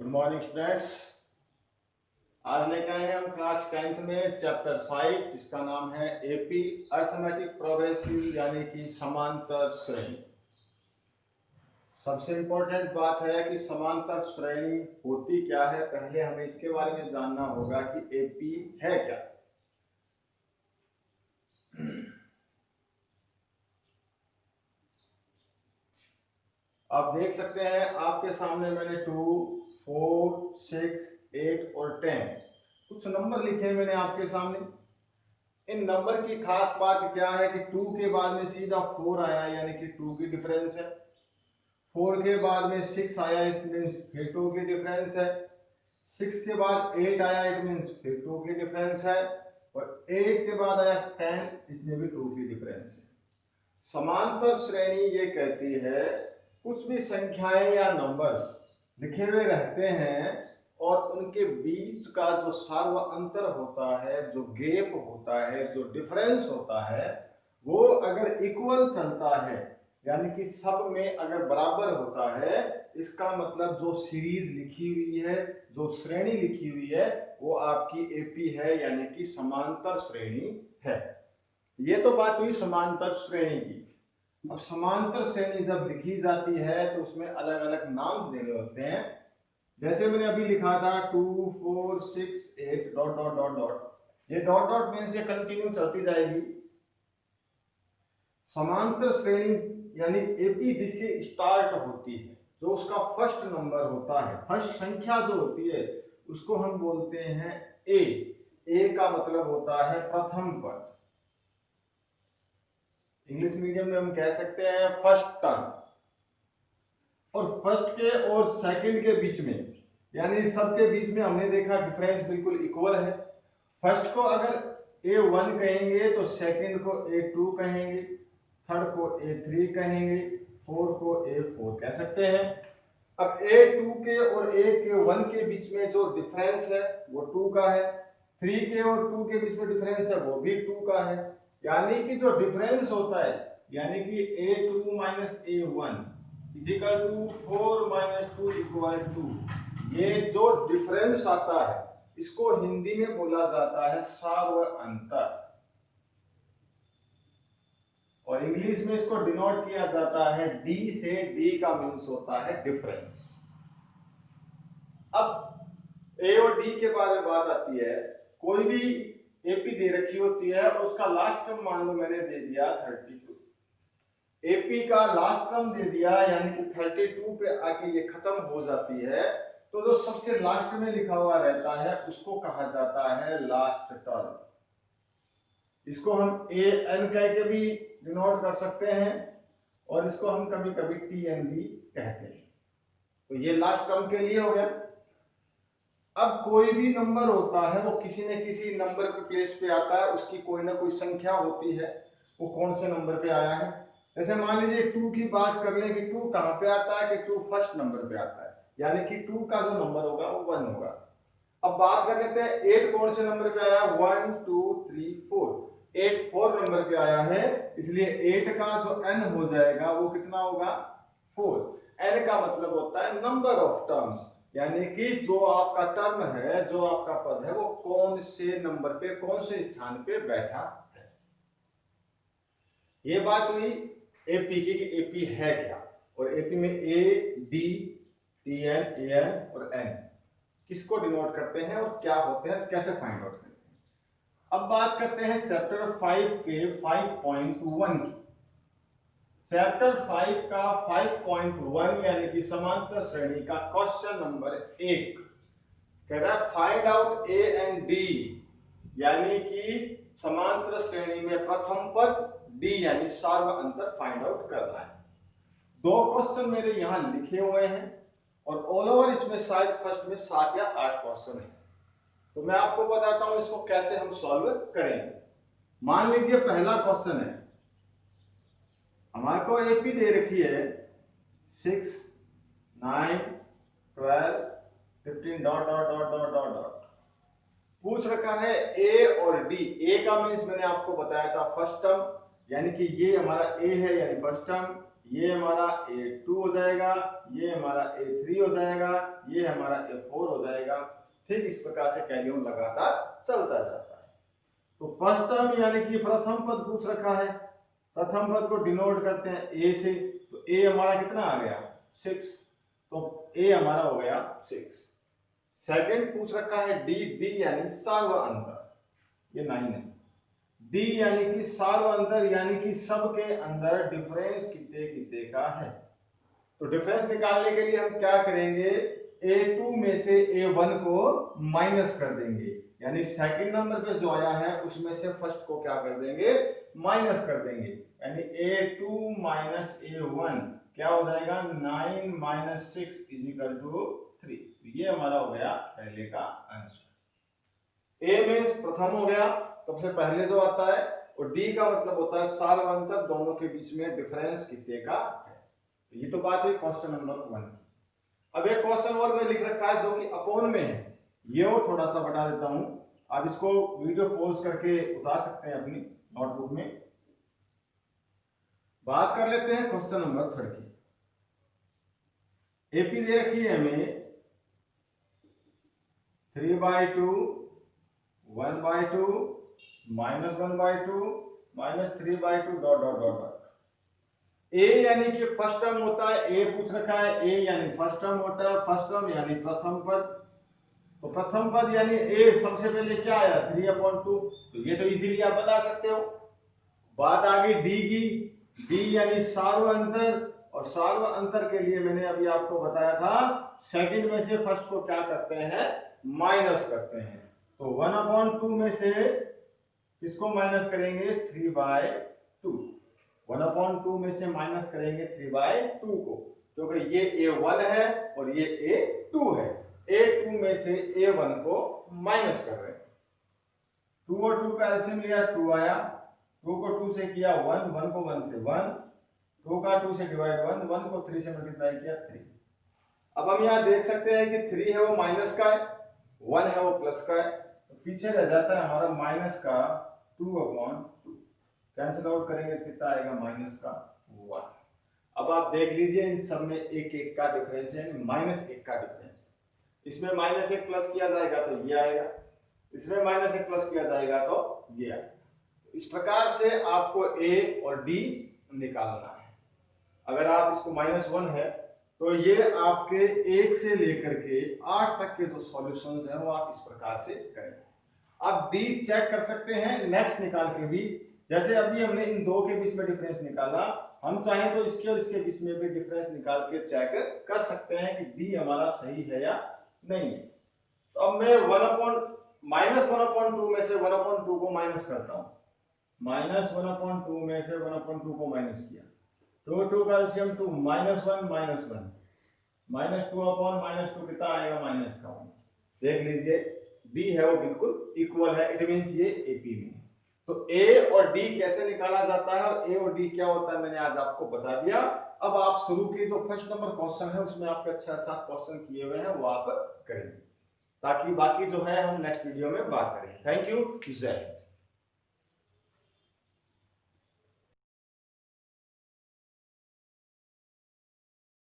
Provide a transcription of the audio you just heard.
Good morning students. आज लेकर आए हैं हम क्लास 10th में चैप्टर 5 जिसका नाम है एपी अर्थमेटिक प्रोग्रेसिव यानी कि समांतर श्रेणी। सबसे इंपॉर्टेंट बात है कि समांतर श्रेणी होती क्या है, पहले हमें इसके बारे में जानना होगा कि एपी है क्या। आप देख सकते हैं आपके सामने मैंने 2, 4, 6, 8 और 10 कुछ नंबर लिखे हैं मैंने आपके सामने। इन नंबर की खास बात क्या है कि 2 के बाद में सीधा 4 आया यानी कि 2 की डिफरेंस है। 4 के बाद में 6 आया, इट मींस फिर 2 की डिफरेंस है। 6 के बाद 8 आया, इट मींस फिर 2 की डिफरेंस है। और 8 के बाद आया 10, इसमें भी 2 की डिफरेंस है। समांतर श्रेणी ये कहती है कुछ भी संख्याएं या नंबर्स लिखे हुए रहते हैं और उनके बीच का जो सार्व अंतर होता है, जो गैप होता है, जो डिफरेंस होता है, वो अगर इक्वल चलता है यानी कि सब में अगर बराबर होता है, इसका मतलब जो सीरीज लिखी हुई है, जो श्रेणी लिखी हुई है, वो आपकी एपी है यानी कि समांतर श्रेणी है। ये तो बात हुई समांतर श्रेणी की। अब समांतर श्रेणी जब लिखी जाती है तो उसमें अलग अलग नाम देने होते हैं। जैसे मैंने अभी लिखा था 2, 4, 6, 8 डॉट डॉट डॉट डॉट। ये डॉट डॉट मीन्स ये कंटिन्यू चलती जाएगी। समांतर श्रेणी यानी एपी जिससे स्टार्ट होती है, जो उसका फर्स्ट नंबर होता है, फर्स्ट संख्या जो होती है, उसको हम बोलते हैं ए। ए का मतलब होता है प्रथम पद। इंग्लिश मीडियम में हम कह सकते हैं फर्स्ट टर्म। और फर्स्ट के और सेकंड के बीच में यानी सबके बीच में हमने देखा डिफरेंस बिल्कुल इक्वल है। फर्स्ट को अगर A1 कहेंगे तो सेकंड को A2 कहेंगे, थर्ड को A3 कहेंगे, फोर्थ को A4 कह सकते हैं। अब A2 के और A1 के बीच में जो डिफरेंस है वो 2 का है। 3 के और 2 के बीच में डिफरेंस है वो भी 2 का है। यानी कि जो डिफरेंस होता है यानी कि A2 minus A1 is equal to 4 minus 2 equal to, ये जो डिफरेंस आता है इसको हिंदी में बोला जाता है सार्व अंतर, और इंग्लिश में इसको डिनोट किया जाता है डी से। डी का मीन्स होता है डिफरेंस। अब ए और डी के बारे में बात आती है। कोई भी एपी दे रखी होती है और उसका लास्ट टर्म मान लो मैंने दे दिया 32। एपी का लास्ट टर्म दे दिया यानी कि 32 पे आके ये खत्म हो जाती है, तो जो सबसे लास्ट में लिखा हुआ रहता है उसको कहा जाता है लास्ट टर्म। इसको हम ए एन कह के भी डिनोट कर सकते हैं और इसको हम कभी कभी टी एन भी कहते हैं। तो ये लास्ट टर्म के लिए हो गया। अब कोई भी नंबर होता है वो किसी न किसी नंबर के प्लेस पे आता है, उसकी कोई ना कोई संख्या होती है, वो कौन से नंबर पे आया है। जैसे मान लीजिए 2 की बात कर लें कि 2 कहाँ पे आता है, कि 2 फर्स्ट नंबर पे आता है यानी कि 2 का जो नंबर होगा वो 1 होगा। अब बात कर लेते हैं 8 कौन से नंबर पे आया, 1 2 3 4। 8 4 नंबर पे आया है, इसलिए 8 का जो n हो जाएगा वो कितना होगा, 4। n का मतलब होता है नंबर ऑफ टर्म्स, यानी कि जो आपका टर्म है, जो आपका पद है, वो कौन से नंबर पे, कौन से स्थान पे बैठा है। ये बात हुई एपी की कि एपी है क्या, और एपी में a d T n a n और एन किसको डिनोट करते हैं और क्या होते हैं, कैसे फाइंड आउट करते हैं। अब बात करते हैं चैप्टर 5 के 5.1 की। चैप्टर 5 का 5.1 यानी कि समांतर श्रेणी का क्वेश्चन नंबर 1 कह रहा है find out A and D, यानी कि समांतर श्रेणी में प्रथम पद डी यानी सार्व अंतर फाइंड आउट करना है। 2 क्वेश्चन मेरे यहां लिखे हुए हैं और ऑल ओवर इसमें शायद फर्स्ट में 7 या 8 क्वेश्चन है। तो मैं आपको बताता हूं इसको कैसे हम सॉल्व करेंगे। मान लीजिए पहला क्वेश्चन है, हमारे को एपी दे रखी है 6 9 12 15 dot dot dot dot dot dot. पूछ रखा है ए और डी। ए का मीन्स मैंने आपको बताया था फर्स्ट टर्म, यानी कि ये हमारा ए है यानी फर्स्ट टर्म, ये हमारा A2 हो जाएगा, ये हमारा A3 हो जाएगा, ये हमारा A4 हो जाएगा। ठीक इस प्रकार से कैरियन लगातार चलता जाता है। तो फर्स्ट टर्म यानी कि प्रथम पद पूछ रखा है, प्रथम पद को डिनोट करते हैं A से, तो A हमारा कितना आ गया 6, तो A हमारा हो गया 6। सेकंड पूछ रखा है D यानी सार्व अंतर, ये 9 है। D यानी कि सार्व अंतर यानी कि सबके अंदर डिफरेंस कितने कितने का है। तो डिफरेंस निकालने के लिए हम क्या करेंगे, A2 में से A1 को माइनस कर देंगे, यानी सेकंड नंबर पे जो आया है उसमें से फर्स्ट को क्या कर देंगे, माइनस कर देंगे, यानी A2 माइनस A1 क्या हो जाएगा, 9 माइनस 6 इज इक्वल टू 3। ये हमारा हो गया पहले का आंसर। A में प्रथम हो गया, सबसे पहले जो आता है, और D का मतलब होता है सार्व अंतर, दोनों के बीच में डिफरेंस कितने का है। ये तो बात हुई क्वेश्चन नंबर 1 की। अब एक क्वेश्चन और में लिख रखा है जो कि अपोन में है, ये और थोड़ा सा बता देता हूं, आप इसको वीडियो पॉज करके उतार सकते हैं अपनी नोटबुक में। बात कर लेते हैं क्वेश्चन नंबर 3 की। एपी दे रखी है हमें 3/2, 1/2, -1/2, -3/2 डॉट डॉट डॉट डॉट। ए यानी कि फर्स्ट टर्म होता है, ए पूछ रखा है, ए यानी फर्स्ट टर्म होता है, फर्स्ट टर्म यानी प्रथम पद। तो प्रथम पद यानी ए सबसे पहले क्या आया 3/2, तो ये तो इजीली आप बता सकते हो। बात आ गई डी की, डी यानी सार्व अंतर, और सार्व अंतर के लिए मैंने अभी आपको बताया था सेकंड में से फर्स्ट को क्या करते हैं, माइनस करते हैं। तो 1/2 में से किसको माइनस करेंगे, 3/2। 1/2 में से माइनस करेंगे 3/2 को, क्योंकि ये A1 है और ये A2 है। A2 में से A1 को माइनस कर रहे हैं। 2 और 2 का एलसीएम लिया, 2 आया, 2 को 2 से किया 1, 1 को 1 से 1, 2 का 2 से डिवाइड 1, 1 को 3 से मल्टीप्लाई किया 3। अब हम यहाँ देख सकते हैं कि 3 है वो माइनस का है, 1 है वो प्लस का है, तो पीछे रह जाता है हमारा माइनस का 2/2। कैंसिल आउट करेंगे कितना आएगा, माइनस का 1। अब आप देख लीजिए इन सब में एक एक का डिफरेंस है, -1 का डिफरेंस। इसमें -1 प्लस किया जाएगा तो ये आएगा, इसमें -1 प्लस किया जाएगा तो ये आएगा। इस प्रकार से आपको A और D निकालना है। अगर आप इसको -1 है तो ये आपके 1 से लेकर के 8 तक के जो सॉल्यूशंस हैं वो आप इस प्रकार से करेंगे। आप D चेक कर सकते हैं नेक्स्ट निकाल के भी, जैसे अभी हमने इन दो के बीच में डिफरेंस निकाला, हम चाहें तो इसके और इसके बीच में भी डिफरेंस निकाल के चेक कर सकते हैं कि D हमारा सही है या नहीं है। तो अब मैं -1/2 में से 1/2 को माइनस करता हूं, -1/2 में से 1/2 को माइनस किया, 2 का एलसीएम 2, -1 -1, -2/-2 कितना आएगा, -1। देख लीजिए B है वो बिल्कुल इक्वल है, इट मींस ये AP में। तो A और D कैसे निकाला जाता है और A और D क्या होता है मैंने आज आपको बता दिया। अब आप शुरू के जो फर्स्ट नंबर क्वेश्चन है उसमें आपके 6-7 क्वेश्चन किए हुए हैं वो आप करेंगे, ताकि बाकी जो है हम नेक्स्ट वीडियो में बात करें। थैंक यू, जय हिंद।